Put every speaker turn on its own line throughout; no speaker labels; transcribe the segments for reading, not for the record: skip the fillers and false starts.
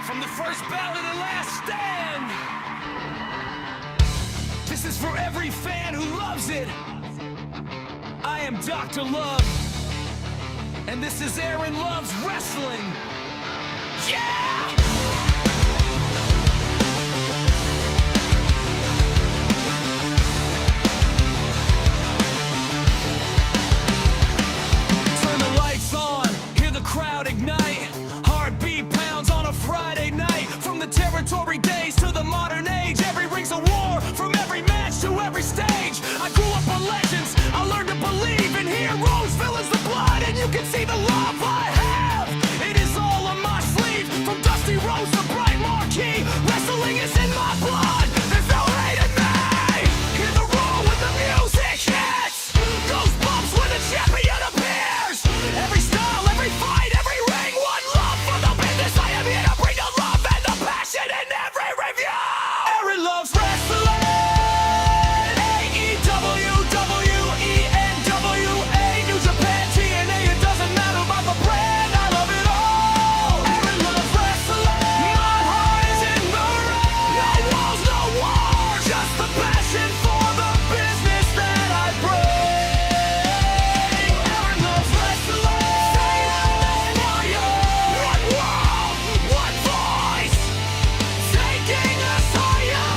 From the first bout to the last stand, this is for every fan who loves it. I am Dr. Love, and this is Aaron Love's Wrestling. Yeah! Turn the lights on, hear the crowd ignite. Heartbeat pounds on a Friday night. From the territory days to the modern age, every ring's a war, from every match to every stage. I grew up on legends, I learned to believe in heroes, villains, the blood, and you can see the love I have. It is all on my sleeve, from Dusty Rhodes to Bright Marquee. Wrestling is in my blood, there's no hate in me. Hear the roar when the music hits, goosebumps when the champion appears. Every style, every fight, every ring, one love for the business. I am here to bring the love and the passion in every review. Aaron loves wrestling. AEW, WENWA, New Japan, TNA. It doesn't matter about the brand, I love it all. Aaron loves wrestling. My heart is in the ring. No walls, no wars, just the passion for the business that I bring. Aaron loves wrestling. Say it loud, one world, one voice, taking us higher.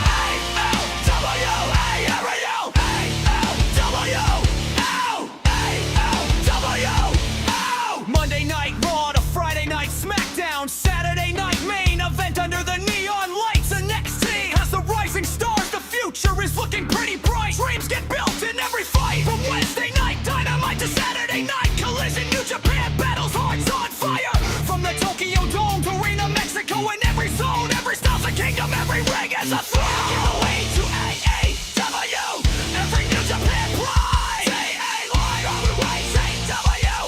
AEW, Monday Night Raw to Friday Night SmackDown, Saturday Night Main Event under the neon lights. The NXT has the rising stars, the future is looking pretty bright. Dreams get built in every fight, from Wednesday Night Dynamite to Saturday Night Collision. New Japan battles, hearts on fire, from the Tokyo Dome to Arena, Mexico. In every zone, every style's a kingdom, every ring is a throne. Give away to AEW, every New Japan pride. TA line on the way, AEW,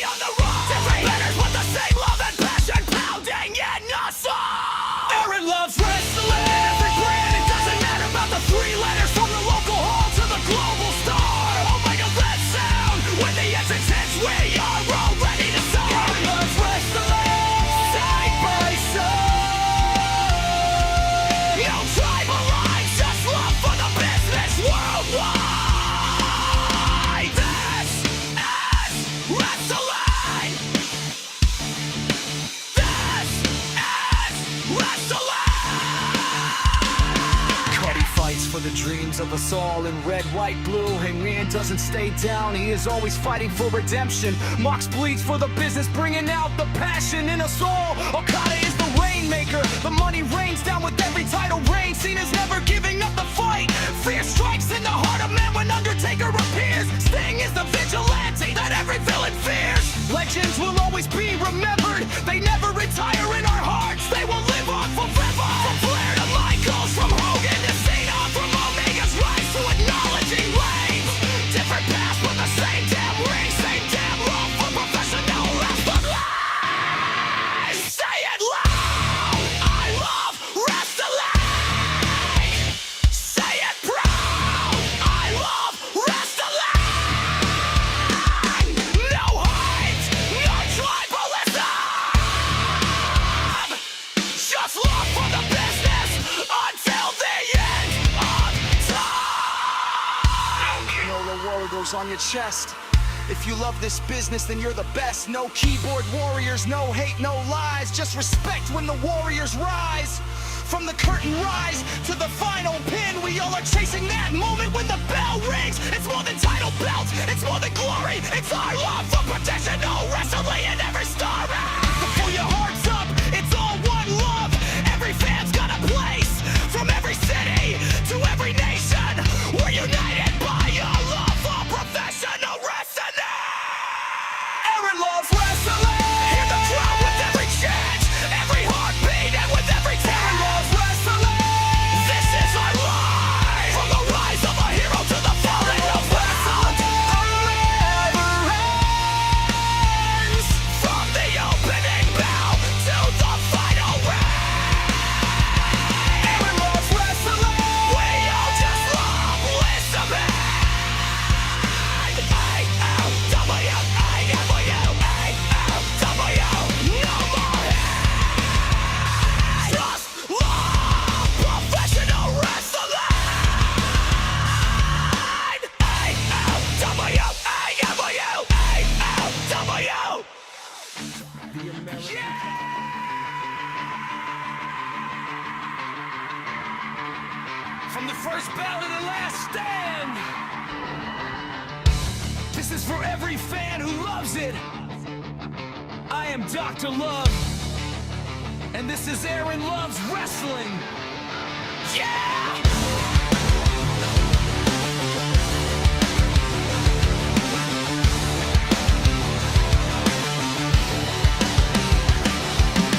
on the rise. Different banners, but the same love and passion pounding in us all. Aaron loves wrestling. Every brand, it doesn't matter about the three letters, from the local hall to the global star. Oh my God, that sound, when the entrance hits, we are all ready to start. Aaron loves wrestling, side by side. No tribal lines, just love for the business worldwide. This is wrestling. This is wrestling. Cuddy fights for the dreams of us all in red, white, blue. Hangman doesn't stay down, he is always fighting for redemption. Mox bleeds for the business, bringing out the passion in us all. Okada is the rainmaker, the money rains down with every title reign. Cena's never giving up the fight. Fear strikes in the heart of man when Undertaker appears. Sting is the vigilante that every villain fears. Legends will always be remembered, they never retire in our hearts. They will live on forever. From Flair to Michaels, from Hogan to Cena, from Omega's rise to acknowledging Reigns. Different paths but the same damn ring, same damn role for professional wrestling. Say it loud, I love wrestling. Say it proud, I love wrestling. No hate, no tribalism, just love for the business until the end of time.
No, the war goes on your chest. If you love this business, then you're the best. No keyboard warriors, no hate, no lies. Just respect when the warriors rise. From the curtain rise to the final pin, we all are chasing that moment when the bell rings. It's more than title belts, it's more than glory. It's our love for professional wrestling in every story. So pull your hearts up, it's all one love. Every fan's got a place, from every city to every nation. We're united by a love for professional wrestling. Aaron loves wrestling. Hear the crowd with every chant, every heartbeat, and with every tap. Aaron loves wrestling. This is our life. From the rise of a hero to the falling of wrestling. Forever ends.
for every fan who loves it. I am Dr. Love, and this is Aaron Love's Wrestling. Yeah!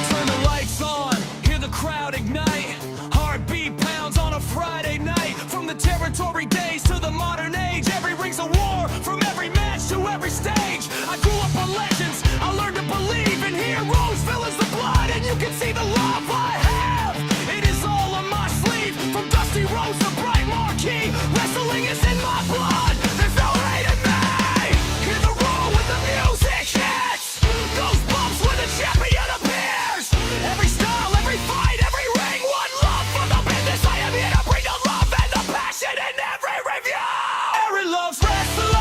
Turn the lights on, hear the crowd ignite. Heartbeat pounds on a Friday night. From the territory days to the modern age, every ring's a war, from every match to every stage. I grew up on legends, I learned to believe in heroes, villains, the blood, and you can see the love I have. It is all on my sleeve, from Dusty Rhodes to Bright Marquee. Wrestling is in my blood, there's no hate in me. Hear the roar when the music hits, goosebumps when the champion appears. Every style, every fight, every ring, one love for the business. I am here to bring the love and the passion in every review. Aaron loves wrestling.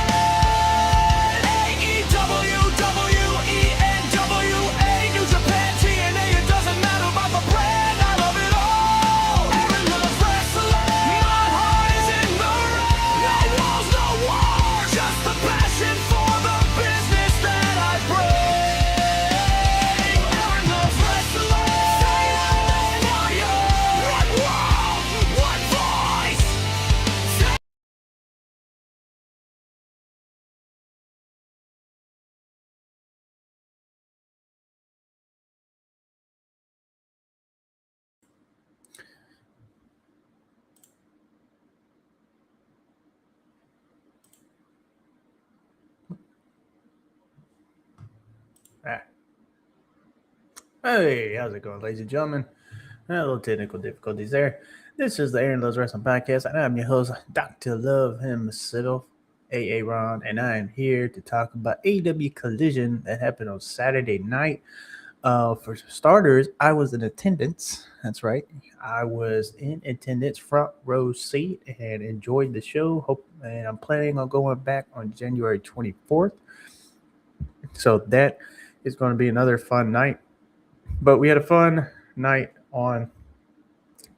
AEW, WENWA, New Japan, TNA. It doesn't matter about the brand, I love it all. Aaron loves wrestling. My heart is in the ring. No walls, no war, just the passion for the business that I bring. Aaron loves wrestling. Fire, one world, one voice.
Ah. Hey, how's it going, ladies and gentlemen? A little technical difficulties there. This is the Aaron Loves Wrestling Podcast, and I'm your host, Dr. Love himself, AA Ron, and I am here to talk about AEW Collision that happened on Saturday night. For starters, I was in attendance. That's right. I was in attendance, front row seat, and enjoyed the show. And I'm planning on going back on January 24th. So that is going to be another fun night. But we had a fun night on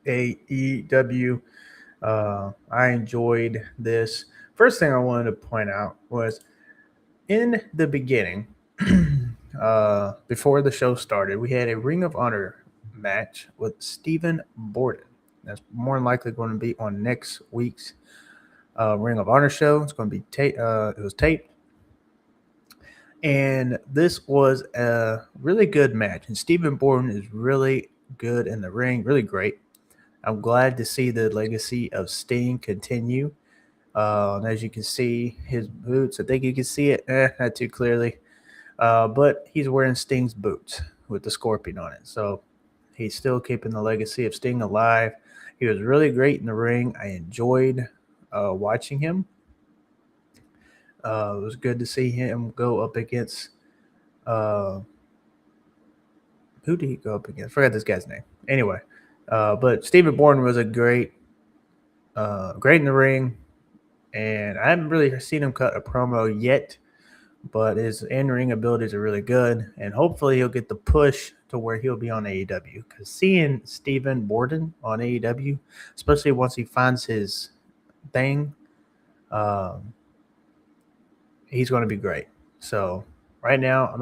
AEW. I enjoyed this. First thing I wanted to point out was in the beginning, before the show started, we had a Ring of Honor match with Stephen Borden. That's more than likely going to be on next week's Ring of Honor show. It's going to be it was taped. And this was a really good match. And Stephen Borden is really good in the ring, really great. I'm glad to see the legacy of Sting continue. And as you can see, his boots, I think you can see it, not too clearly. But he's wearing Sting's boots with the scorpion on it. So he's still keeping the legacy of Sting alive. He was really great in the ring. I enjoyed watching him. It was good to see him go up against who did he go up against? I forgot this guy's name. Anyway, but Stephen Borden was a great in the ring, and I haven't really seen him cut a promo yet, but his in-ring abilities are really good, and hopefully he'll get the push to where he'll be on AEW. Because seeing Stephen Borden on AEW, especially once he finds his thing, he's going to be great. So right now,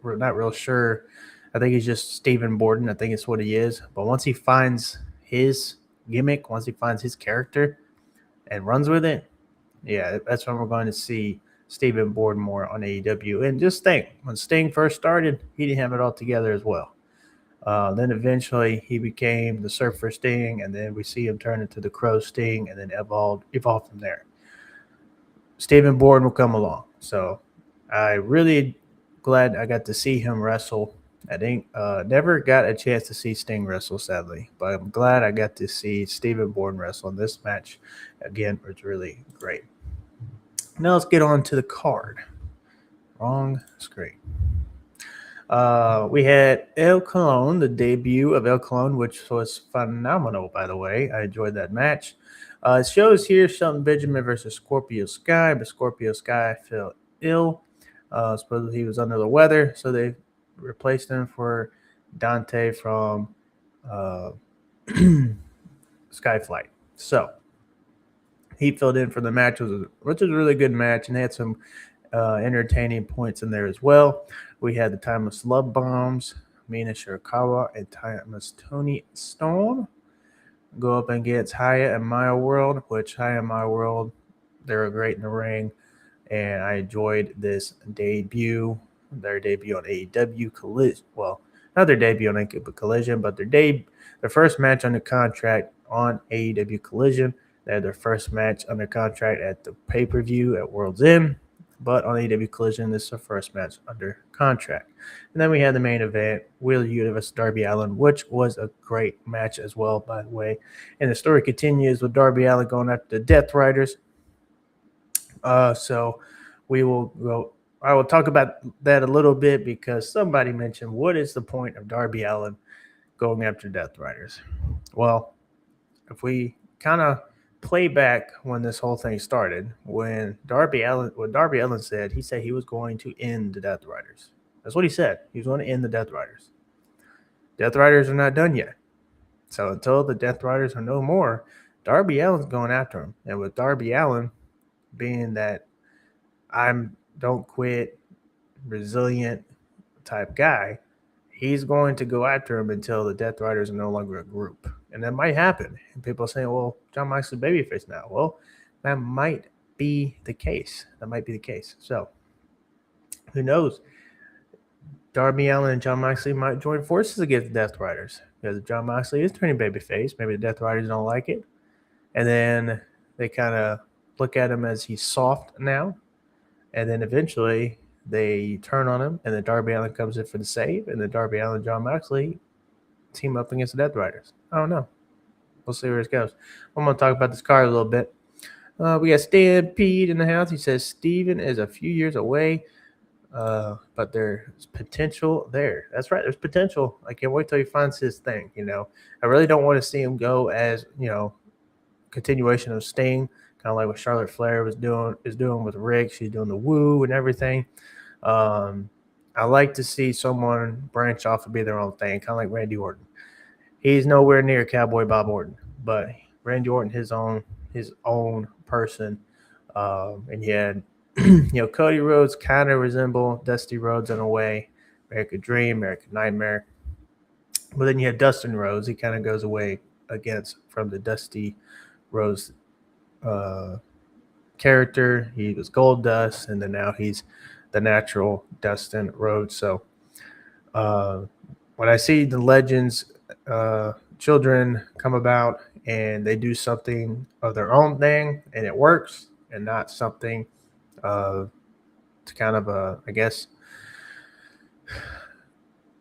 we're not real sure. I think he's just Stephen Borden. I think it's what he is. But once he finds his gimmick, once he finds his character and runs with it, yeah, that's when we're going to see Stephen Borden more on AEW. And just think, when Sting first started, he didn't have it all together as well. Then eventually he became the Surfer Sting, and then we see him turn into the Crow Sting, and then evolve from there. Stephen Borden will come along. So I really glad I got to see him wrestle. I think never got a chance to see Sting wrestle, sadly, but I'm glad I got to see Stephen Borden wrestle in this match. Again, it's really great. Now let's get on to the card. Wrong screen. We had El Clon, the debut of El Clon, which was phenomenal, by the way. I enjoyed that match. It shows here Shelton Benjamin versus Scorpio Sky, but Scorpio Sky fell ill. Supposedly he was under the weather, so they replaced him for Dante from Skyflight. So he filled in for the match, which was a really good match, and they had some entertaining points in there as well. We had the timeless love bombs, Mina Shirakawa and timeless Toni Storm go up against Haya and Maya World, which Haya and Maya World, they're great in the ring, and I enjoyed this debut. Their debut on AEW Collision. Well, not their debut on AEW Collision, but their first match under contract on AEW Collision. They had their first match under contract at the pay-per-view at World's End, but on AEW Collision, this is their first match under contract. And then we had the main event, Wheeler Yuta vs. Darby Allin, which was a great match as well, by the way. And the story continues with Darby Allin going after the Death Riders. So we will go. I will talk about that a little bit because somebody mentioned, what is the point of Darby Allin going after Death Riders? Well, if we kind of play back when this whole thing started, when Darby Allin said, he said he was going to end the Death Riders. That's what he said. He was going to end the Death Riders. Death Riders are not done yet. So until the Death Riders are no more, Darby Allin's going after him. And with Darby Allin being that don't quit, resilient type guy, he's going to go after him until the Death Riders are no longer a group. And that might happen. And people are saying, well, Jon Moxley's babyface now. Well, that might be the case. So who knows? Darby Allin and Jon Moxley might join forces against the Death Riders. Because if Jon Moxley is turning babyface, maybe the Death Riders don't like it. And then they kind of look at him as he's soft now. And then eventually they turn on him, and then Darby Allin comes in for the save, and then Darby Allin and Jon Moxley team up against the Death Riders. I don't know. We'll see where it goes. I'm going to talk about this card a little bit. We got Stampede in the house. He says Steven is a few years away, but there's potential there. That's right. There's potential. I can't wait till he finds his thing. I really don't want to see him go as, continuation of Sting, kind of like what Charlotte Flair is doing with Rick. She's doing the woo and everything. I like to see someone branch off and be their own thing, kind of like Randy Orton. He's nowhere near Cowboy Bob Orton, but Randy Orton, his own person. And you had, Cody Rhodes kind of resemble Dusty Rhodes in a way, American Dream, American Nightmare. But then you have Dustin Rhodes. He kind of goes away from the Dusty Rhodes character. He was Gold Dust, and then now he's the natural Dustin Rhodes. So when I see the Legends children come about and they do something of their own thing and it works, and not something to kind of I guess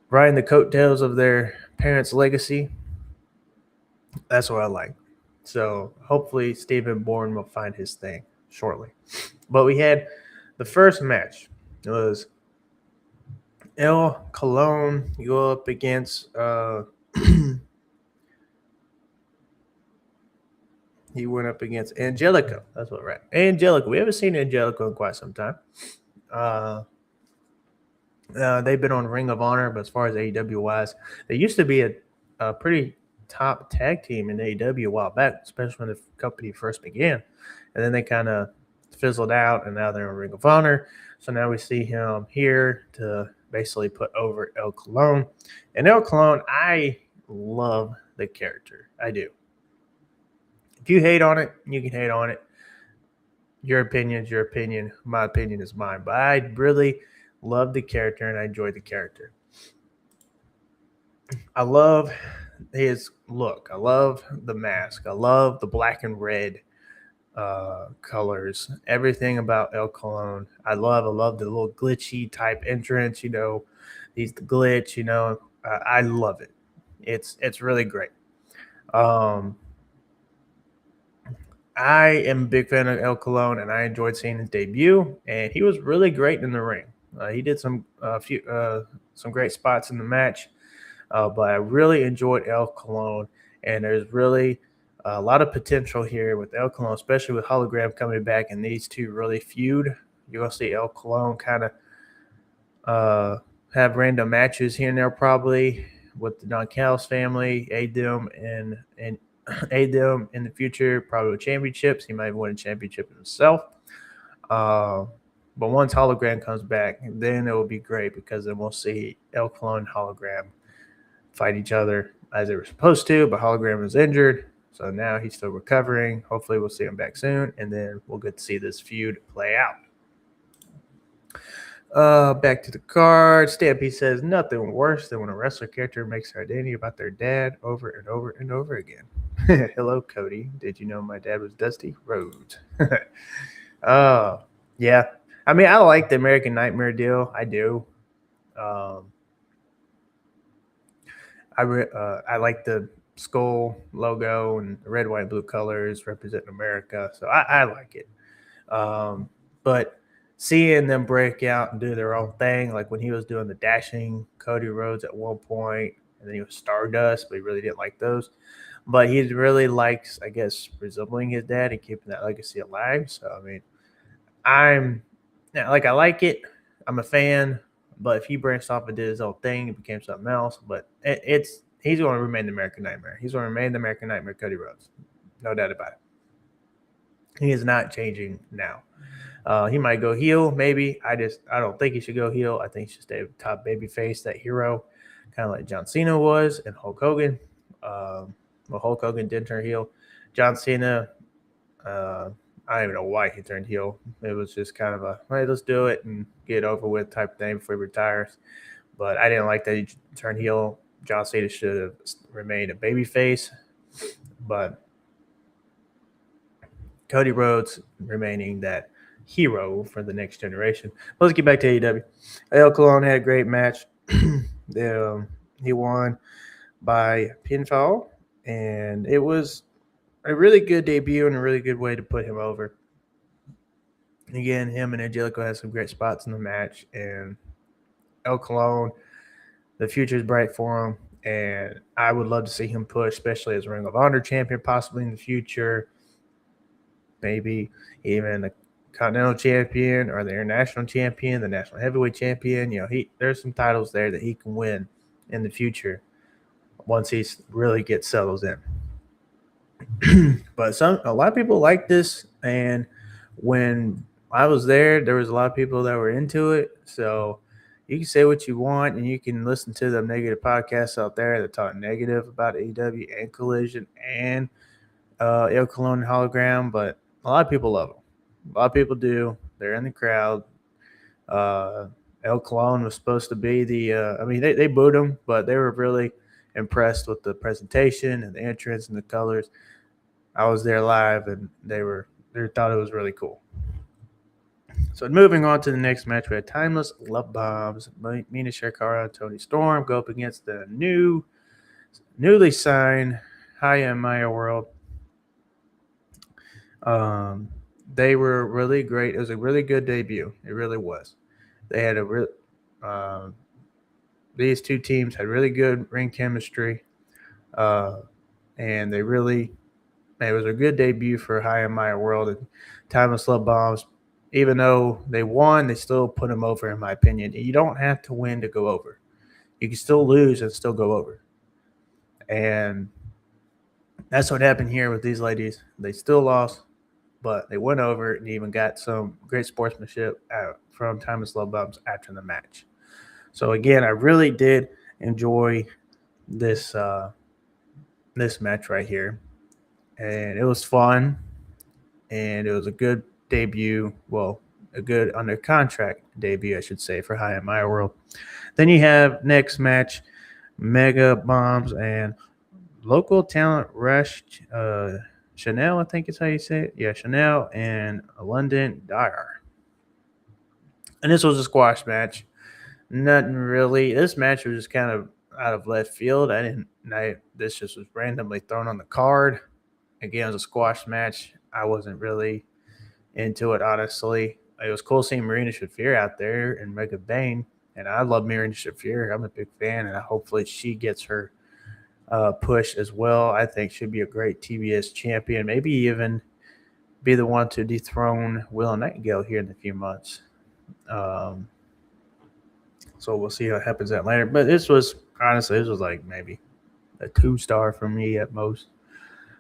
riding the coattails of their parents' legacy, that's what I like. So hopefully Stephen Bourne will find his thing shortly. But we had the first match. It was El Clon go up against he went up against Angelico. That's what, right? Angelico. We haven't seen Angelico in quite some time. They've been on Ring of Honor, but as far as AEW wise, they used to be a pretty top tag team in AEW a while back, especially when the company first began. And then they kind of fizzled out, and now they're in Ring of Honor. So now we see him here to basically put over El Clon. And El Clon, I love the character. I do. If you hate on it, you can hate on it. Your opinion is your opinion. My opinion is mine. But I really love the character, and I enjoy the character. I love his look. I love the mask. I love the black and red colors. Everything about El Clon. I love the little glitchy type entrance. He's the glitch. I love it. It's really great. I am a big fan of El Clon, and I enjoyed seeing his debut. And he was really great in the ring. He did some great spots in the match, but I really enjoyed El Clon. And there's really a lot of potential here with El Clon, especially with Hologram coming back, and these two really feud. You're gonna see El Clon kind of have random matches here and there, probably with the Don Callis family, Adam and Adam in the future, probably with championships. He might win a championship himself. But once Hologram comes back, then it will be great because then we'll see El Clon and Hologram fight each other as they were supposed to, but Hologram was injured. So now he's still recovering. Hopefully we'll see him back soon, and then we'll get to see this feud play out. Back to the card. Stampy says nothing worse than when a wrestler character makes their identity about their dad over and over and over again. Hello, Cody. Did you know my dad was Dusty Rhodes? Yeah. I mean, I like the American Nightmare deal. I do. I like the skull logo and the red, white, blue colors representing America. So I like it. But seeing them break out and do their own thing, like when he was doing the dashing Cody Rhodes at one point, and then he was Stardust, but he really didn't like those. But he really likes, I guess, resembling his dad and keeping that legacy alive. So, I mean, I like it. I'm a fan. But if he branched off and did his own thing, it became something else. But he's going to remain the American Nightmare. He's going to remain the American Nightmare, Cody Rhodes. No doubt about it. He is not changing now. He might go heel, maybe. I don't think he should go heel. I think he should stay top babyface, that hero, kind of like John Cena was and Hulk Hogan. Hulk Hogan did turn heel. John Cena, I don't even know why he turned heel. It was just kind of a, hey, let's do it and get it over with type thing before he retires. But I didn't like that he turned heel. John Cena should have remained a babyface. But Cody Rhodes remaining that hero for the next generation. Let's get back to AEW. El Clon had a great match. He won by pinfall, and it was a really good debut and a really good way to put him over. Again, him and Angelico had some great spots in the match, and El Clon, the future is bright for him, and I would love to see him push, especially as Ring of Honor champion, possibly in the future, maybe even the Continental champion or the international champion, the national heavyweight champion. You know, there's some titles there that he can win in the future once he really gets settled in. But a lot of people like this, and when I was there was a lot of people that were into it. So you can say what you want, and you can listen to the negative podcasts out there that talk negative about AEW and Collision and El Clon and Hologram, but a lot of people love them. A lot of people do. They're in the crowd. El Clon was supposed to be they booed him, but they were really impressed with the presentation and the entrance and the colors. I was there live, and they thought it was really cool. So moving on to the next match, we had Timeless Love Bombs. Mina Shirakawa and Toni Storm go up against the newly signed High Maya World. They were really great. It was a really good debut. It really was. They had these two teams had really good ring chemistry, and it was a good debut for High Maya World. And Timeless Love Bombs, even though they won, they still put them over, in my opinion. You don't have to win to go over. You can still lose and still go over. And that's what happened here with these ladies. They still lost, but they went over and even got some great sportsmanship from Timeless Love Bombs after the match. So again, I really did enjoy this match right here, and it was fun, and it was a good debut. Well, a good under contract debut, I should say, for High Maya World. Then you have next match, Mega Bombs and local talent Rush. Chanel, I think is how you say it. Yeah, Chanel and London Dyer. And this was a squash match. Nothing really. This match was just kind of out of left field. This just was randomly thrown on the card. Again, it was a squash match. I wasn't really into it, honestly. It was cool seeing Marina Shafir out there and Megan Bain. And I love Marina Shafir. I'm a big fan, and hopefully she gets her push as well. I think she'd be a great TBS champion, maybe even be the one to dethrone Willow Nightingale here in a few months. So we'll see what happens at later. But this was like maybe a 2-star for me at most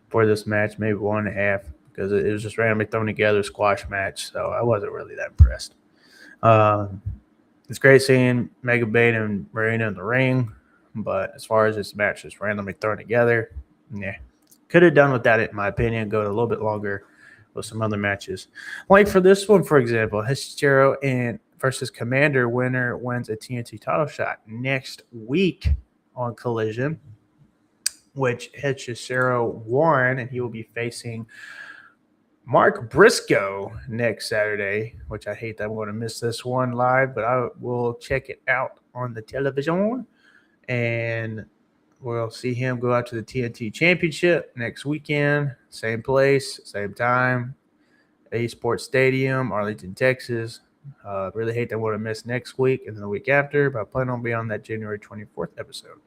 for this match, maybe 1.5, because it was just randomly thrown together, squash match. So I wasn't really that impressed. Um, it's great seeing Mega Bane and Marina in the ring, but as far as this match just randomly thrown together, yeah, could have done without it, in my opinion. Go a little bit longer with some other matches. Like for this one, for example, Hechicero and versus Commander winner wins a TNT title shot next week on Collision, which Hechicero won, and he will be facing Mark Briscoe next Saturday, which I hate that I'm going to miss this one live, but I will check it out on the television, and we'll see him go out to the TNT Championship next weekend. Same place, same time, Esports Stadium, Arlington, Texas. Really hate that I'm going to miss next week and then the week after, but I plan on being on that January 24th episode.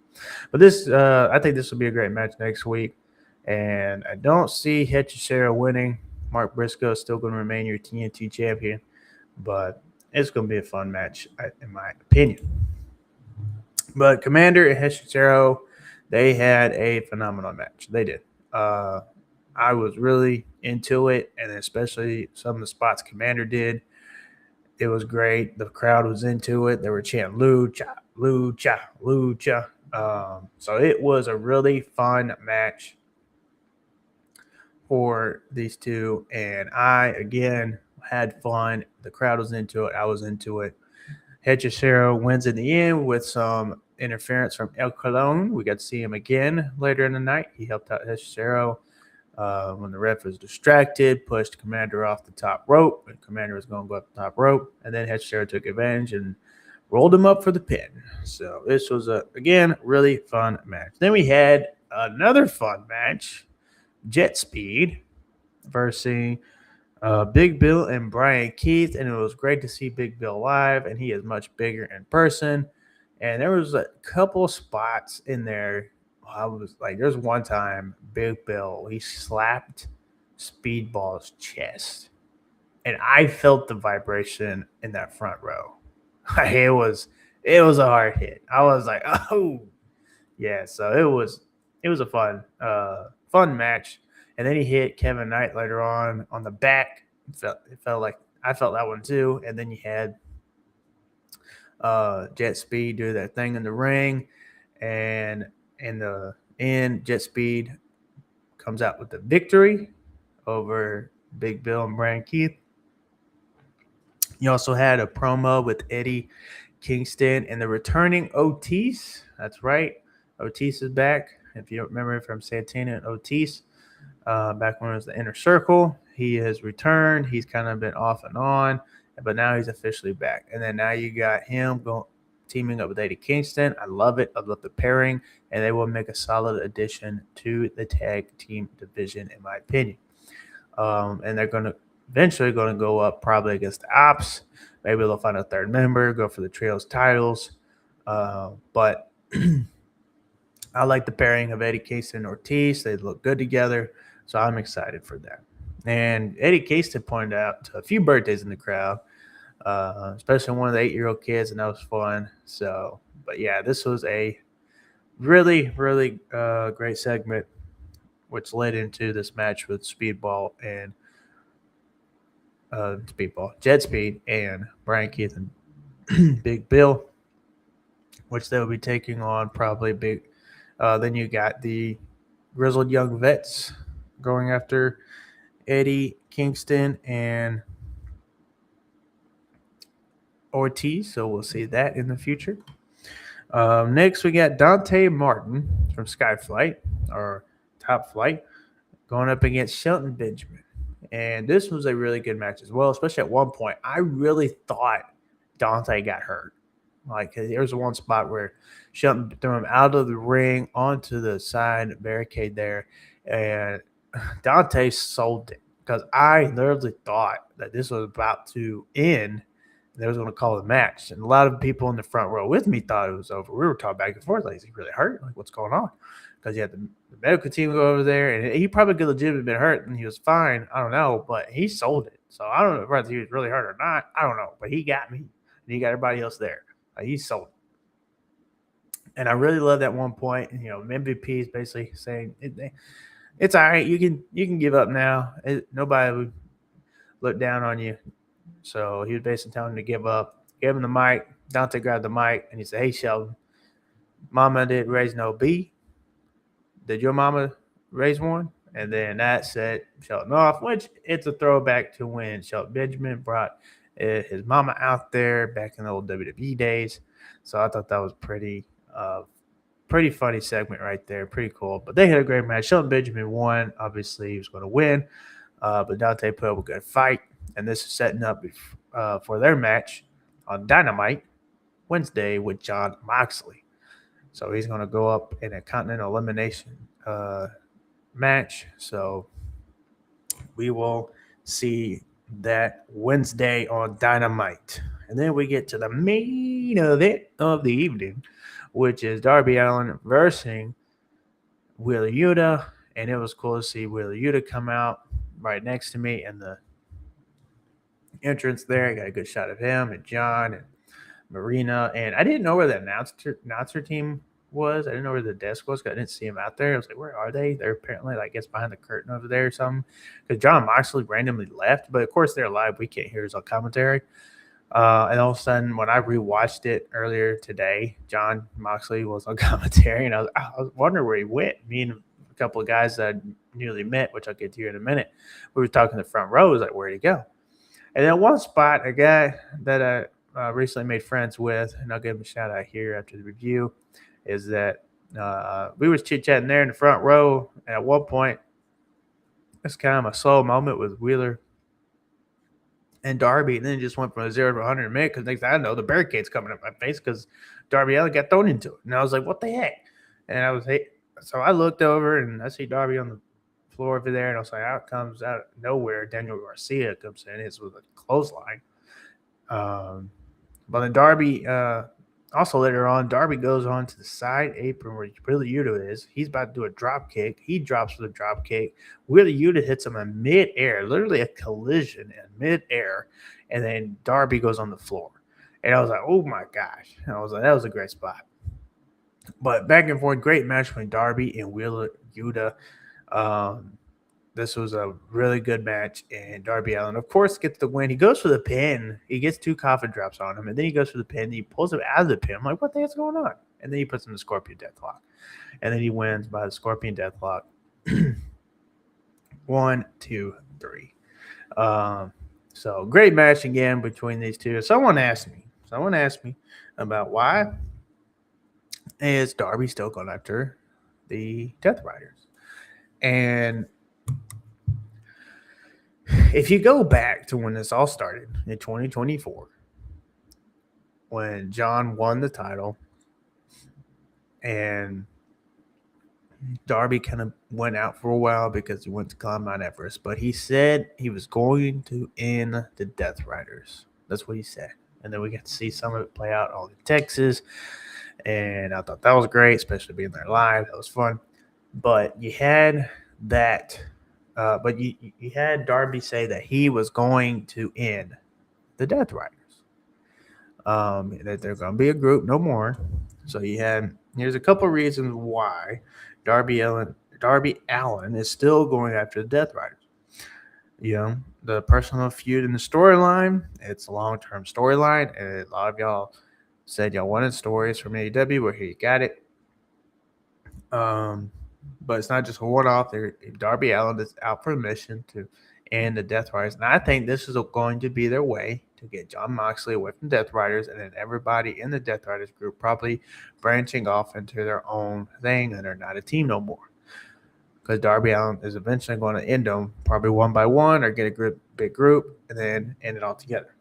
But this, I think this will be a great match next week, and I don't see Hechicero winning. Mark Briscoe is still going to remain your TNT champion, but it's going to be a fun match, in my opinion. But Commander and Hechicero, they had a phenomenal match. They did. I was really into it, and especially some of the spots Commander did. It was great. The crowd was into it. They were chanting Lucha, Lucha, Lucha. So it was a really fun match for these two, and I again had fun. The crowd was into it. I was into it. Hechicero wins in the end with some interference from El Clon. We got to see him again later in the night. He helped out Hechicero when the ref was distracted, pushed Commander off the top rope, and Commander was going to go up the top rope, and then Hechicero took advantage and rolled him up for the pin. So this was, again, really fun match. Then we had another fun match, Jet Speed versus Big Bill and Brian Keith, and it was great to see Big Bill live, and he is much bigger in person. And there was a couple spots in there. I was like, there's one time Big Bill, he slapped Speedball's chest, and I felt the vibration in that front row. it was a hard hit. I was like, oh yeah. So it was a fun match. And then he hit Kevin Knight later on the back. It felt like I felt that one too. And then you had Jet Speed do that thing in the ring, and in the end, Jet Speed comes out with the victory over Big Bill and Brian Keith. You also had a promo with Eddie Kingston and the returning Otis. That's right, Otis is back. If you don't remember from Santana and Otis, back when it was the Inner Circle, he has returned. He's kind of been off and on, but now he's officially back. And then now you got him teaming up with Eddie Kingston. I love it. I love the pairing, and they will make a solid addition to the tag team division, in my opinion. And they're eventually going to go up probably against the Ops. Maybe they'll find a third member, go for the Trios titles. But I like the pairing of Eddie Kingston and Ortiz. They look good together, so I'm excited for that. And Eddie Kingston pointed out to a few birthdays in the crowd, especially one of the 8-year-old kids, and that was fun. So, but yeah, this was a really, really great segment, which led into this match with Jet Speed, and Brian Keith and Big Bill, which they will be taking on probably Big. Then you got the Grizzled Young Vets going after Eddie Kingston and Ortiz, so we'll see that in the future. Next, we got Dante Martin from Skyflight, or Top Flight, going up against Shelton Benjamin. And this was a really good match as well, especially at one point. I really thought Dante got hurt. Like, there's one spot where Shelton threw him out of the ring onto the side barricade there, and Dante sold it, because I literally thought that this was about to end. They was going to call the match, and a lot of people in the front row with me thought it was over. We were talking back and forth, like, is he really hurt? Like, what's going on? Because you had the medical team go over there, and he probably could legitimately been hurt, and he was fine. I don't know, but he sold it. So I don't know whether he was really hurt or not. I don't know, but he got me, and he got everybody else there. He sold it. And I really love that one point. You know, MVP is basically saying it's all right. You can give up now. Nobody would look down on you So he was basically telling him to give up. Gave him the mic. Dante grabbed the mic and he said, "Hey, Sheldon, Mama did raise no B. Did your mama raise one?" And then that set Shelton off, which it's a throwback to when Shelton Benjamin brought his mama out there back in the old WWE days. So I thought that was pretty funny segment right there. Pretty cool. But they had a great match. Shelton Benjamin won. Obviously, he was going to win. But Dante put up a good fight. And this is setting up for their match on Dynamite Wednesday with Jon Moxley. So he's going to go up in a Continental Elimination match. So we will see that Wednesday on Dynamite. And then we get to the main event of the evening, which is Darby Allin versus Wheeler Yuta. And it was cool to see Wheeler Yuta come out right next to me in the entrance there. I got a good shot of him and John and Marina. And I didn't know where the announcer team was. I didn't know where the desk was because I didn't see him out there. I was like, where are they? They're apparently, I guess, behind the curtain over there or something. Because Jon Moxley randomly left. But, of course, they're live. We can't hear his commentary. And all of a sudden, when I rewatched it earlier today, Jon Moxley was on commentary. And I was wondering where he went. Me and a couple of guys that I newly met, which I'll get to here in a minute, we were talking in the front row. I was like, where'd he go? And then one spot, a guy that I recently made friends with, and I'll give him a shout out here after the review, is that we was chit-chatting there in the front row. And at one point, it's kind of a slow moment with Wheeler and Darby, and then it just went from a 0 to 100 in a minute because next thing I know, the barricade's coming up my face because Darby Allin got thrown into it. And I was like, what the heck? And so I looked over, and I see Darby on the floor over there, and I was like, out comes out of nowhere, Daniel Garcia comes in. It's with a clothesline. But then Darby, also later on, Darby goes on to the side apron where Wheeler Yuta is. He's about to do a drop kick. He drops with a drop kick. Wheeler Yuta hits him in midair, literally a collision in midair. And then Darby goes on the floor. And I was like, oh my gosh. And I was like, that was a great spot. But back and forth, great match between Darby and Wheeler Yuta. This was a really good match, and Darby Allin, of course, gets the win. He goes for the pin. He gets 2 coffin drops on him, and then he goes for the pin. He pulls him out of the pin. I'm like, what the heck's going on? And then he puts him in the Scorpion Deathlock. And then he wins by the Scorpion Deathlock. 1, 2, 3. So great match again between these two. Someone asked me about why is Darby still going after the Death Riders. And if you go back to when this all started in 2024, when John won the title and Darby kind of went out for a while because he went to climb Mount Everest, but he said he was going to end the Death Riders. That's what he said. And then we got to see some of it play out all in Texas. And I thought that was great, especially being there live. That was fun. But you had that. But you had Darby say that he was going to end the Death Riders. That they're going to be a group no more. So here's a couple of reasons why Darby Allin is still going after the Death Riders. You know, the personal feud in the storyline, it's a long-term storyline, and a lot of y'all said y'all wanted stories from AEW, where here you got it. But it's not just a one-off. Darby Allin is out for a mission to end the Death Riders. And I think this is going to be their way to get Jon Moxley away from Death Riders, and then everybody in the Death Riders group probably branching off into their own thing, and they're not a team no more. Because Darby Allin is eventually going to end them probably one by one, or get a big group and then end it all together.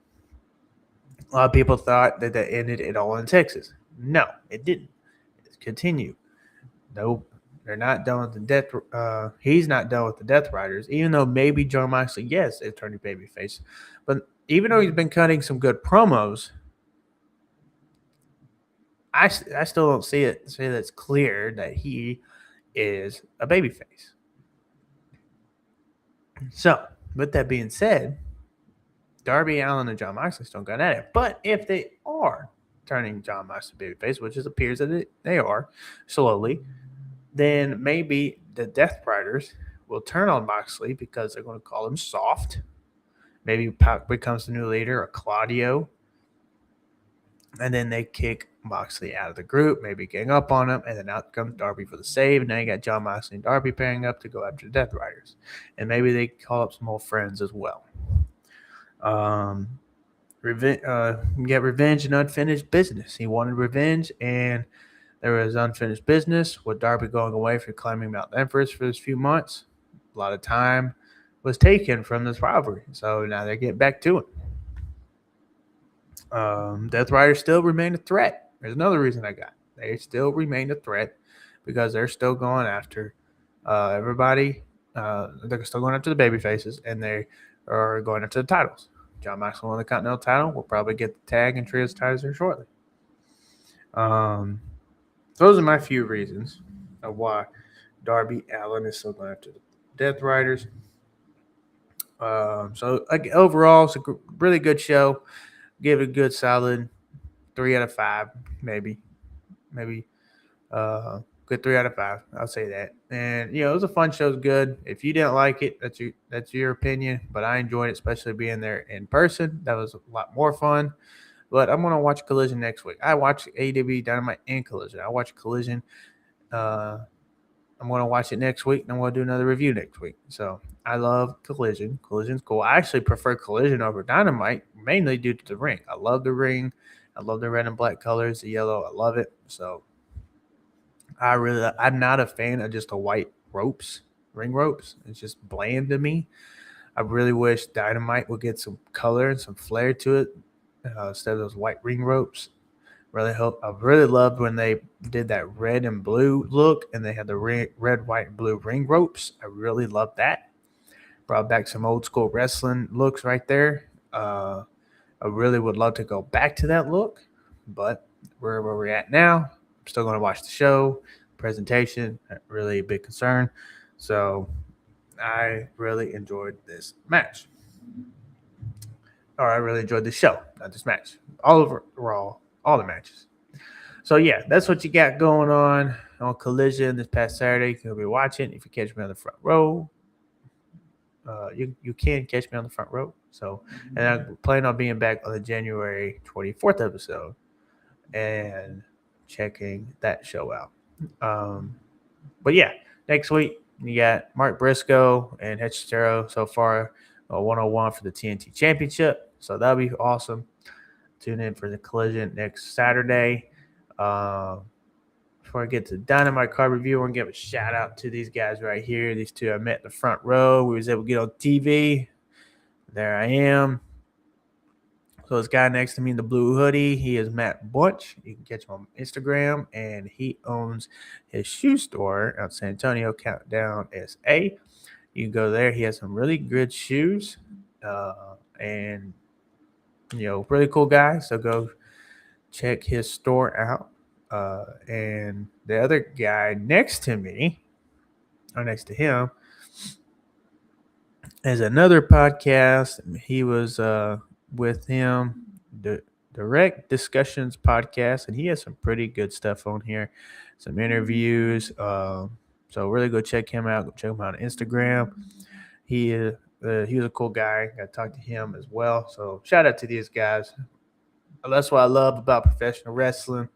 A lot of people thought that ended it all in Texas. No, it didn't. It continued. Nope. They're not done with the Death. He's not done with the Death Riders, even though maybe Jon Moxley, yes, is turning babyface. But even though he's been cutting some good promos, I still don't see that it's clear that he is a babyface. So, with that being said, Darby Allin and Jon Moxley still got at it. But if they are turning Jon Moxley babyface, which it appears that they are slowly, then maybe the Death Riders will turn on Moxley because they're going to call him soft. Maybe Pac becomes the new leader, or Claudio. And then they kick Moxley out of the group, maybe gang up on him, and then out comes Darby for the save. And now you got John Moxley and Darby pairing up to go after the Death Riders. And maybe they call up some old friends as well. Get revenge and unfinished business. He wanted revenge, and there was unfinished business with Darby going away for climbing Mount Everest for this few months. A lot of time was taken from this rivalry, so now they're getting back to it. Death Riders still remain a threat. There's another reason I got. They still remain a threat because they're still going after everybody. They're still going after the baby faces, and they are going after the titles. John Maxwell won the Continental title. We'll probably get the tag and trios titles here shortly. Those are my few reasons of why Darby Allin is still going after the Death Riders. Overall, it's a really good show. Give it a good solid 3 out of 5, maybe. Good 3 out of 5. I'll say that. And it was a fun show. It's good. If you didn't like it, that's your opinion. But I enjoyed it, especially being there in person. That was a lot more fun. But I'm gonna watch Collision next week. I watched AEW Dynamite and Collision. I watched Collision. I'm gonna watch it next week, and I'm gonna do another review next week. So I love Collision. Collision's cool. I actually prefer Collision over Dynamite, mainly due to the ring. I love the ring. I love the red and black colors, the yellow. I love it. So I'm not a fan of just the white ring ropes. It's just bland to me. I really wish Dynamite would get some color and some flair to it instead of those white ring ropes. I really loved when they did that red and blue look, and they had the red, white, and blue ring ropes. I really loved that. Brought back some old school wrestling looks right there. I really would love to go back to that look, but where we're at now, I'm still going to watch the show. Presentation, really a big concern. So I really enjoyed this match. Or I really enjoyed the show, not this match. Overall, all the matches. So yeah, that's what you got going on Collision this past Saturday. You'll be watching. If you catch me on the front row, you can catch me on the front row. So, and I plan on being back on the January 24th episode and checking that show out. But yeah, next week you got Mark Briscoe and Hechitero so far 101 for the TNT Championship. So that'll be awesome. Tune in for the Collision next Saturday. Before I get to Dynamite card review, I want to give a shout out to these guys right here. These two I met in the front row. We was able to get on TV. There I am. So this guy next to me in the blue hoodie, he is Matt Bunch. You can catch him on Instagram, and he owns his shoe store out San Antonio, Countdown SA. You can go there. He has some really good shoes, and really cool guy. So go check his store out. And the other guy next to me, or next to him, is another podcast. He was with him, the Direct Discussions podcast, and he has some pretty good stuff on here, some interviews. So really go check him out. Go check him out on Instagram. He was a cool guy. I talked to him as well. So shout out to these guys. That's what I love about professional wrestling.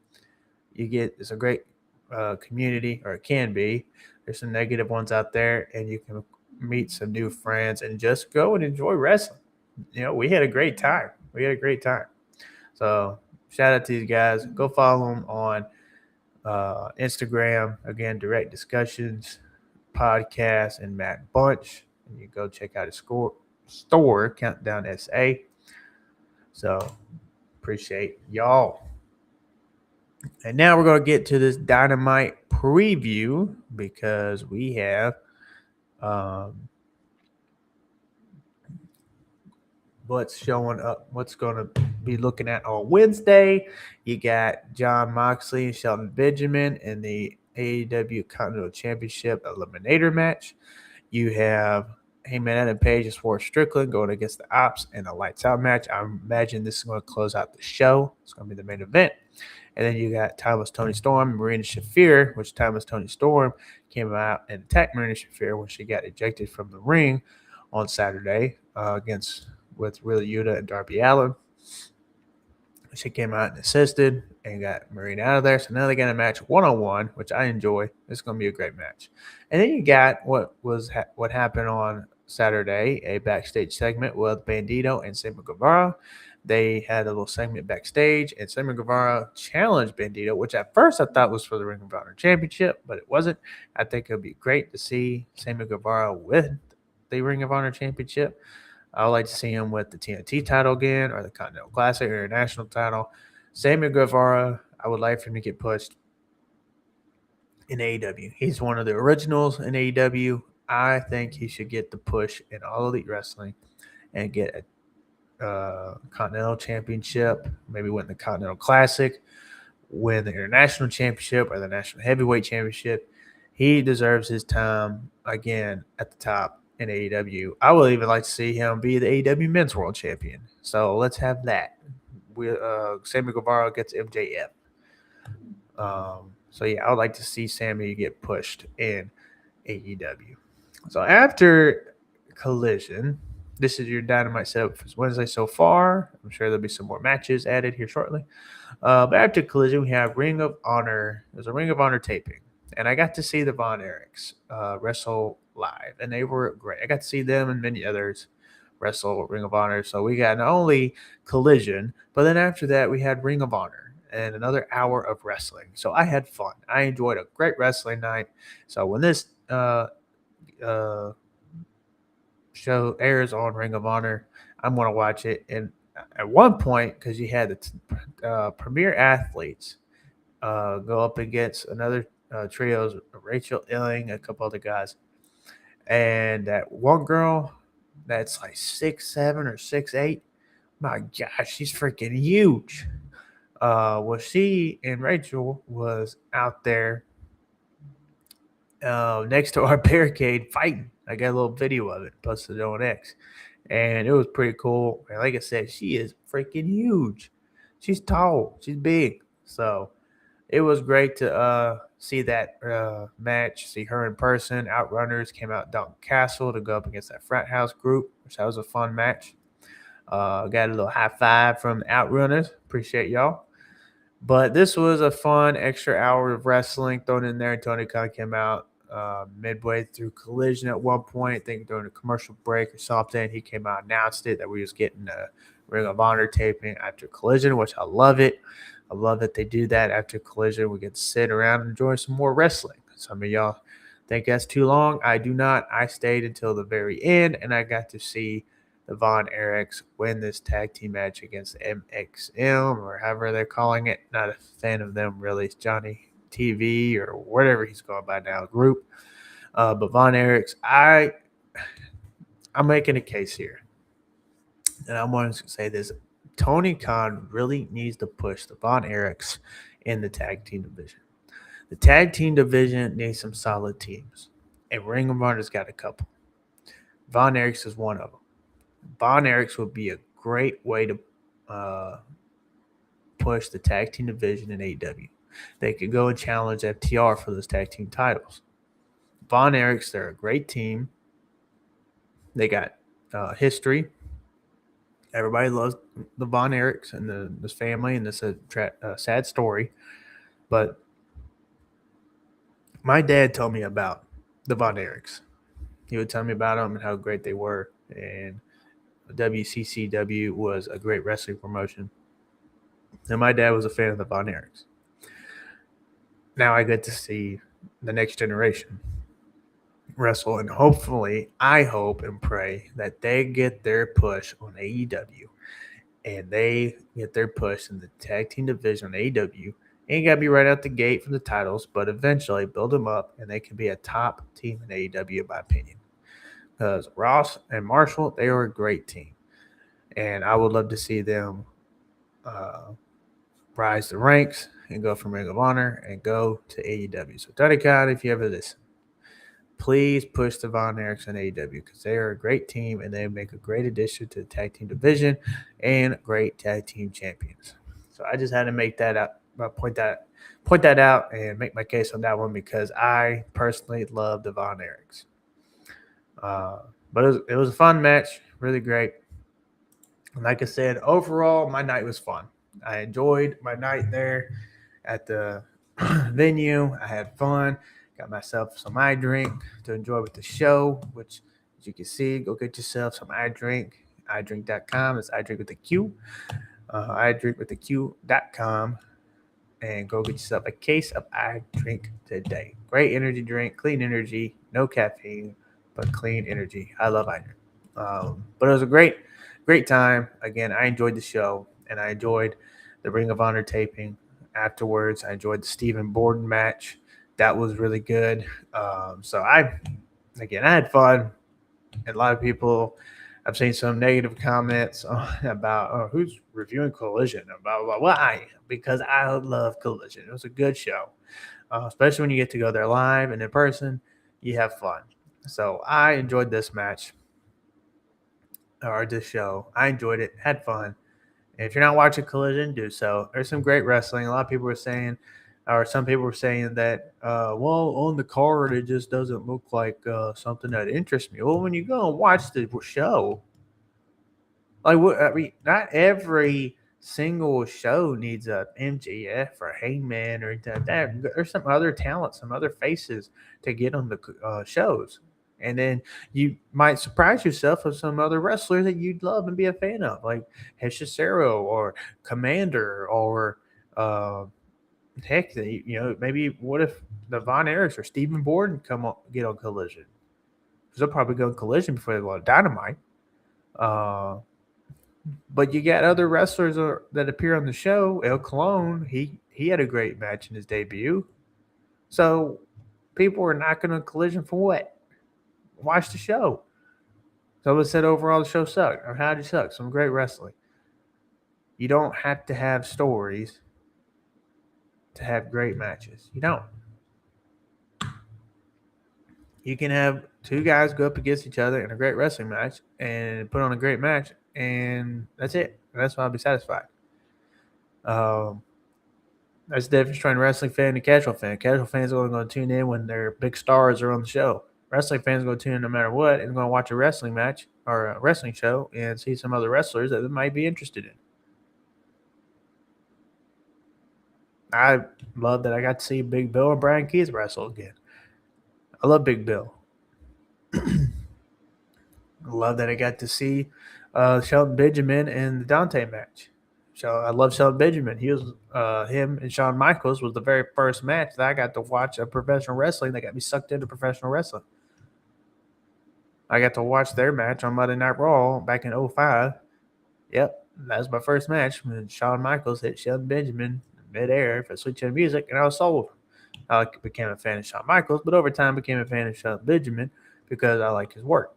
It's a great community, or it can be. There's some negative ones out there, and you can meet some new friends and just go and enjoy wrestling. We had a great time. So shout out to these guys. Go follow them on Instagram. Again, Direct Discussions podcast and Matt Bunch. And you go check out his store, Countdown SA. So appreciate y'all. And now we're going to get to this Dynamite preview because we have what's showing up, what's going to be looking at on Wednesday. You got John Moxley and Shelton Benjamin in the AEW Continental Championship Eliminator match. You have Heyman Adam Page and Swerve Strickland going against the Ops in a lights out match. I imagine this is going to close out the show. It's going to be the main event. And then you got Timeless Toni Storm and Marina Shafir, which Timeless Toni Storm came out and attacked Marina Shafir when she got ejected from the ring on Saturday against with really Yuta and Darby Allin. She came out and assisted and got Marina out of there. So now they got a match 1-on-1, which I enjoy. It's going to be a great match. And then you got what happened on Saturday, a backstage segment with Bandito and Sammy Guevara. They had a little segment backstage, and Sammy Guevara challenged Bandito, which at first I thought was for the Ring of Honor Championship, but it wasn't. I think it would be great to see Sammy Guevara with the Ring of Honor Championship. I would like to see him with the TNT title again, or the Continental Classic or International title. Sammy Guevara, I would like for him to get pushed in AEW. He's one of the originals in AEW. I think he should get the push in All Elite Wrestling and get a Continental Championship, maybe win the Continental Classic, win the International Championship or the National Heavyweight Championship. He deserves his time again at the top in AEW. I would even like to see him be the AEW Men's World Champion. So let's have that. Sammy Guevara gets MJF. So yeah, I would like to see Sammy get pushed in AEW. So after Collision, this is your Dynamite setup for Wednesday so far. I'm sure there'll be some more matches added here shortly. But after Collision, we have Ring of Honor. There's a Ring of Honor taping. And I got to see the Von Erichs wrestle live. And they were great. I got to see them and many others wrestle Ring of Honor. So we got not only Collision, but then after that, we had Ring of Honor and another hour of wrestling. So I had fun. I enjoyed a great wrestling night. So when this show airs on Ring of Honor, I'm going to watch it. And at one point, because you had the premier athletes go up against another trios, Rachel Illing, a couple other guys, and that one girl that's like 6'7" or 6'8". My gosh, she's freaking huge. Well, she and Rachel was out there next to our barricade fighting. I got a little video of it posted on X, and it was pretty cool. And like I said, she is freaking huge. She's tall. She's big. So it was great to see that match, see her in person. Outrunners came out Dalton Castle to go up against that frat house group, which that was a fun match. Got a little high five from Outrunners. Appreciate y'all. But this was a fun extra hour of wrestling thrown in there. Tony Khan came out midway through Collision at one point, I think during a commercial break or something. He came out and announced it that we was getting a Ring of Honor taping after Collision, which I love it. I love that they do that after Collision. We get to sit around and enjoy some more wrestling. Some of y'all think that's too long. I do not. I stayed until the very end, and I got to see the Von Erichs win this tag team match against MXM or however they're calling it. Not a fan of them, really. It's Johnny TV or whatever he's going by now, group. But Von Erichs, I'm making a case here. And I want to say this. Tony Khan really needs to push the Von Erichs in the tag team division. The tag team division needs some solid teams. And Ring of Honor's got a couple. Von Erichs is one of them. Von Erichs would be a great way to push the tag team division in AEW. They could go and challenge FTR for those tag team titles. Von Erichs, they're a great team. They got history. Everybody loves the Von Erichs and this family, and this is a sad story. But my dad told me about the Von Erichs. He would tell me about them and how great they were. And WCCW was a great wrestling promotion. And my dad was a fan of the Von Erichs. Now I get to see the next generation wrestle, and hopefully, I hope and pray that they get their push on AEW and they get their push in the tag team division on AEW. Ain't got to be right out the gate from the titles, but eventually build them up and they can be a top team in AEW, in my opinion. Because Ross and Marshall, they are a great team. And I would love to see them rise the ranks and go from Ring of Honor and go to AEW. So, Tony Khan, if you ever listen, please push the Von Erichs in AEW because they are a great team and they make a great addition to the tag team division and great tag team champions. So I just had to make that up, point that out and make my case on that one because I personally love the Von Erichs. But it was a fun match, really great. Like I said, overall, my night was fun. I enjoyed my night there at the venue. I had fun. Got myself some eye drink to enjoy with the show, which, as you can see, go get yourself some eye drink. iDrink.com. It's iDrink with the Q. iDrinkWiththeQ.com. And go get yourself a case of eye drink today. Great energy drink, clean energy, no caffeine, but clean energy. I love eye drink. But it was a great time. Again, I enjoyed the show, and I enjoyed the Ring of Honor taping afterwards. I enjoyed the Stephen Borden match. That was really good. I had fun. And a lot of people, I've seen some negative comments about who's reviewing Collision. About why? Because I love Collision. It was a good show, especially when you get to go there live and in person. You have fun. So I enjoyed this match or this show. I enjoyed it, had fun. And if you're not watching Collision, do so. There's some great wrestling. A lot of people were saying, or some people were saying that, well, on the card, it just doesn't look like something that interests me. Well, when you go and watch the show, not every single show needs a MJF or Hangman or that. There's some other talent, some other faces to get on the shows. And then you might surprise yourself with some other wrestlers that you'd love and be a fan of, like Hechicero or Commander or heck, maybe what if the Von Erichs or Stephen Borden get on Collision? Because they'll probably go on Collision before they go on Dynamite. But you got other wrestlers that appear on the show. Clon, he had a great match in his debut. So people are knocking on Collision for what? Watch the show. Someone said overall the show sucked. Or how did it suck? Some great wrestling. You don't have to have stories to have great matches. You don't. You can have two guys go up against each other in a great wrestling match and put on a great match, and that's it. And that's why I'll be satisfied. That's the difference between a wrestling fan and a casual fan. Casual fans are only going to tune in when their big stars are on the show. Wrestling fans are going to tune in no matter what and going to watch a wrestling match or a wrestling show and see some other wrestlers that they might be interested in. I love that I got to see Big Bill and Brian Keith wrestle again. I love Big Bill. I love that I got to see Shelton Benjamin in the Dante match. So I love Shelton Benjamin. He was him and Shawn Michaels was the very first match that I got to watch of professional wrestling that got me sucked into professional wrestling. I got to watch their match on Monday Night Raw back in 2005. Yep, that was my first match when Shawn Michaels hit Shelton Benjamin midair for switching music, and I was sold. I became a fan of Shawn Michaels, but over time became a fan of Shelton Benjamin because I like his work.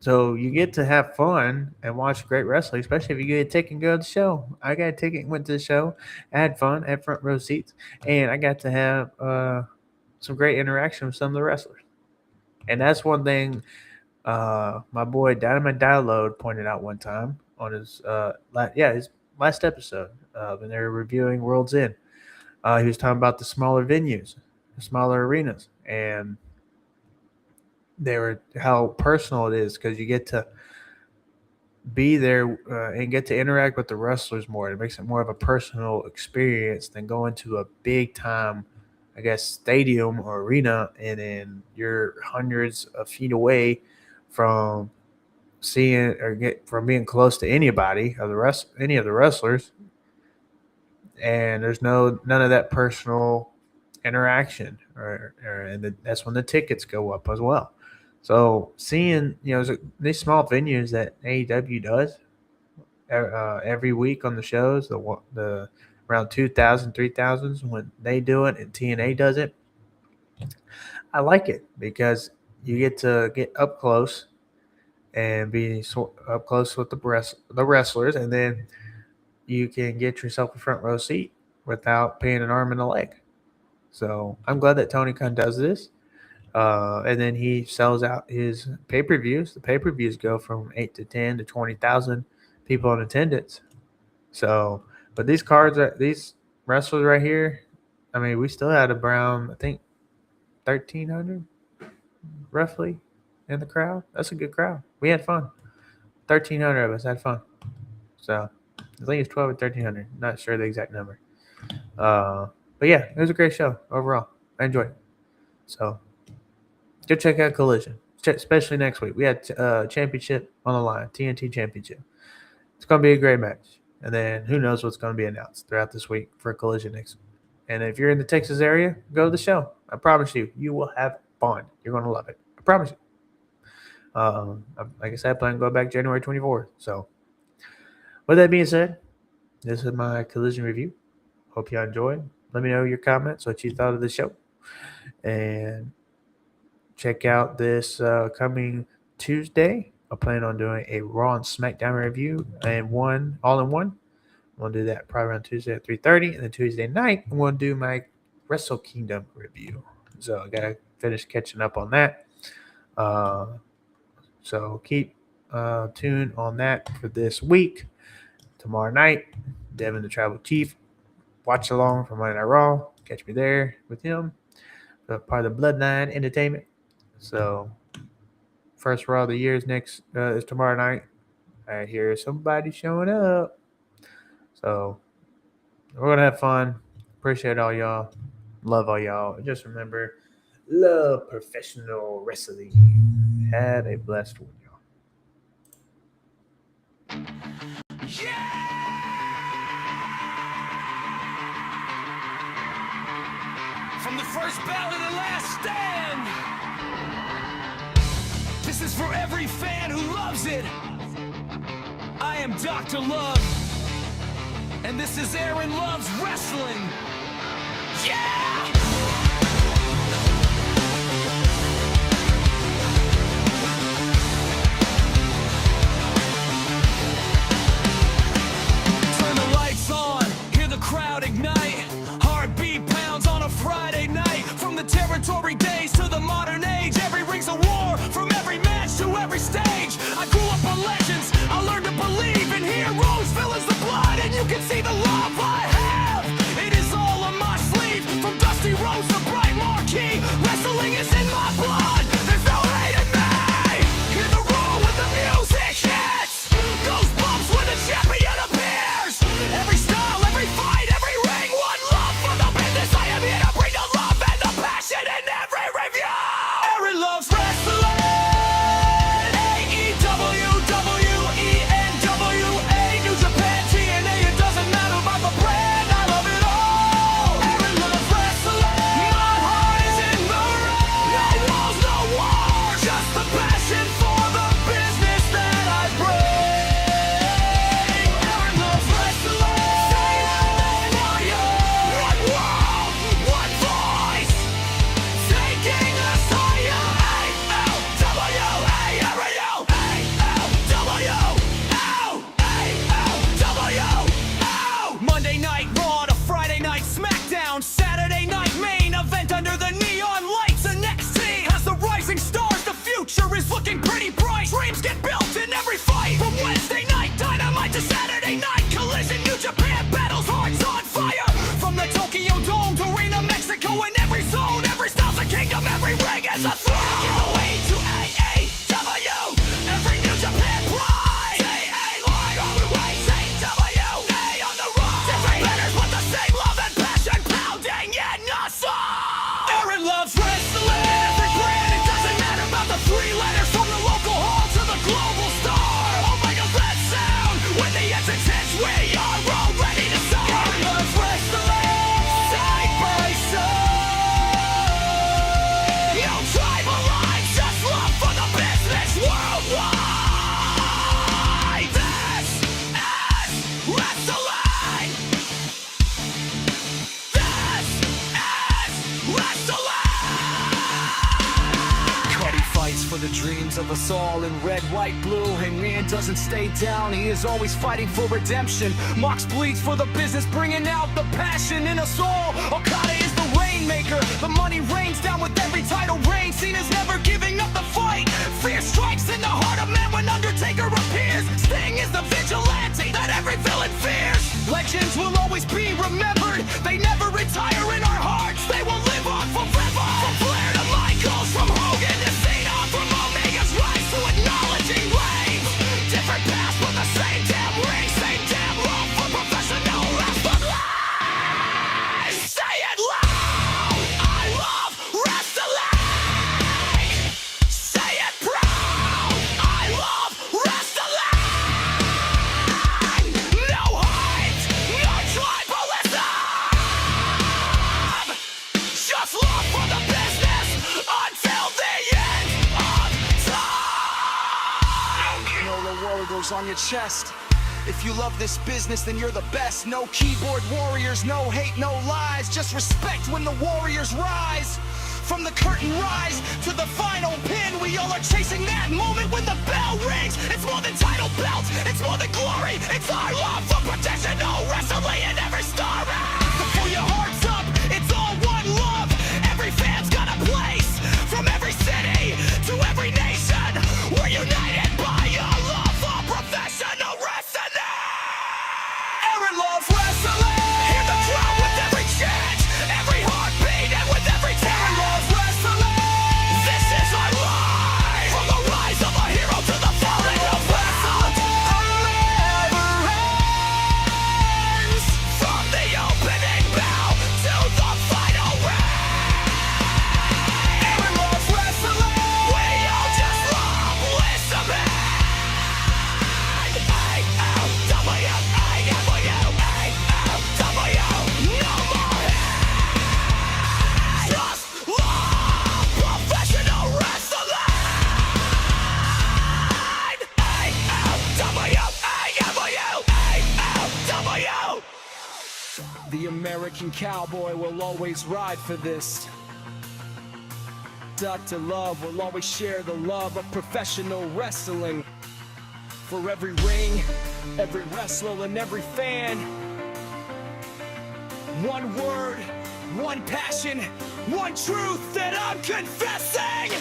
So you get to have fun and watch great wrestling, especially if you get a ticket and go to the show. I got a ticket and went to the show. I had fun, had front row seats, and I got to have some great interaction with some of the wrestlers. And that's one thing my boy Dynamite Download pointed out one time on his his last episode when they were reviewing World's End. He was talking about the smaller venues, the smaller arenas, and how personal it is because you get to be there and get to interact with the wrestlers more. It makes it more of a personal experience than going to a big time, I guess, stadium or arena, and then you're hundreds of feet away from seeing from being close to anybody of any of the wrestlers, and there's none of that personal interaction, that's when the tickets go up as well. So seeing these small venues that AEW does every week on the shows, the around 2,000, 3,000 when they do it and TNA does it, I like it because you get to get up close and be up close with the wrestlers, and then you can get yourself a front row seat without paying an arm and a leg. So I'm glad that Tony Khan does this. And then he sells out his pay-per-views. The pay-per-views go from 8 to 10 to 20,000 people in attendance. So, but these wrestlers right here, I mean, we still had around, I think, 1,300 roughly in the crowd. That's a good crowd. We had fun. 1,300 of us had fun. So I think it's 12 or 1,300. Not sure the exact number. But yeah, it was a great show overall. I enjoyed it. So go check out Collision, especially next week. We had championship on the line, TNT Championship. It's going to be a great match. And then who knows what's going to be announced throughout this week for Collision next week. And if you're in the Texas area, go to the show. I promise you, you will have fun. You're going to love it. I promise you. Like I said, I plan to go back January 24th. So with that being said, this is my Collision review. Hope y'all enjoyed. Let me know your comments, what you thought of the show. And check out this coming Tuesday. I plan on doing a Raw and SmackDown review and all in one. I'm going to do that probably around Tuesday at 3:30. And then Tuesday night, I'm going to do my Wrestle Kingdom review. So I got to finish catching up on that. So keep tuned on that for this week. Tomorrow night, Devin the Travel Chief. Watch along for Monday Night Raw. Catch me there with him. Part of the Bloodline Entertainment. So first Raw of the year is tomorrow night. I hear somebody showing up. So we're going to have fun. Appreciate all y'all. Love all y'all. Just remember, love professional wrestling. Have a blessed one, y'all.
From the first battle to the last stand. This is for every fan who loves it. I am Dr. Love. And this is Aaron Love's Wrestling. Yeah! Turn the lights on, hear the crowd ignite. Heartbeat pounds on a Friday night. From the territory days to the modern age, every ring's a war, from every match to every stage. I grew up on legends, I learned to believe in heroes, villains, the blood, and you can see the love I have. It is all on my sleeve, from Dusty Rhodes to Bright Marquee. Wrestling is in my blood, there's no hate in me. Hear the roar when the music hits, goosebumps when the champion appears. Every style, every fight, every ring, one love for the business. I am here to bring the love and the passion in every review. Aaron loves wrestling. AEW, WENWA, New Japan, TNA. It doesn't matter about the brand. I love it all. Aaron loves wrestling. My heart is in the ring. No walls, no wars. Just the passion for the business that I bring. Aaron loves wrestling. Say that they want you. One world, one voice. Taking us higher. AEW. Monday night Raw to Friday night SmackDown. Saturday night main event under the neon lights. And NXT has the rising stars. The future is looking pretty bright. Dreams get built in every fight. From Wednesday night Dynamite to Saturday night Collision. New Japan battles, hearts on fire. From the Tokyo Dome to Arena, Mexico, in every zone, every style's a kingdom, every ring is a throne. Give the way to AEW, every New Japan pride. Say A line on the way, say W, A on the rise. Different banners, but the same love and passion pounding in us all. Aaron loves wrestling. Every brand, it doesn't matter about the three letters. From the local hall to the global star. Oh my God, that sound. When the essence hits, we are all ready to start. Aaron loves wrestling. Side by side. No tribal lines, just love for the business worldwide. This is wrestling. This is wrestling. Cuddy fights for the dreams of us all in red, white, blue. And man doesn't stay down, he is always fighting for redemption. Mox bleeds for the business, bringing out the passion in us all. Okada is the rainmaker, the money rains down with every title reign. Cena's never giving up the fight. Fear strikes in the heart of man when Undertaker appears. Sting is the vigilante that every villain fears. Legends will always be remembered, they never retire in our hearts. They will live on forever. From Flair to Michaels, from Hogan to Cena, from Omega's rise to acknowledging Reigns. Different
numbers on your chest. If you love this business, then you're the best. No keyboard warriors, no hate, no lies. Just respect when the warriors rise. From the curtain rise to the final pin, we all are chasing that moment when the bell rings. It's more than title belts, it's more than glory. It's our love for professional wrestling in every story. So pull your hearts up, it's all one love. Every fan's got a place. From every city to every nation, we're united by a love for professional wrestling. Aaron loves wrestling. Hear the crowd with every chant, every heartbeat, and with every chant. Aaron loves wrestling. This is our life. From the rise of a hero to the falling of wrestling. Never ends. From the opening bell to the final ring. Aaron loves wrestling. We all just love listening. AEW, no more hate. Just love professional wrestling. AEW. The American Cowboy will always ride for this. Dr. Love will always share the love of professional wrestling. For every ring, every wrestler, and every fan. One word, one passion, one truth that I'm confessing.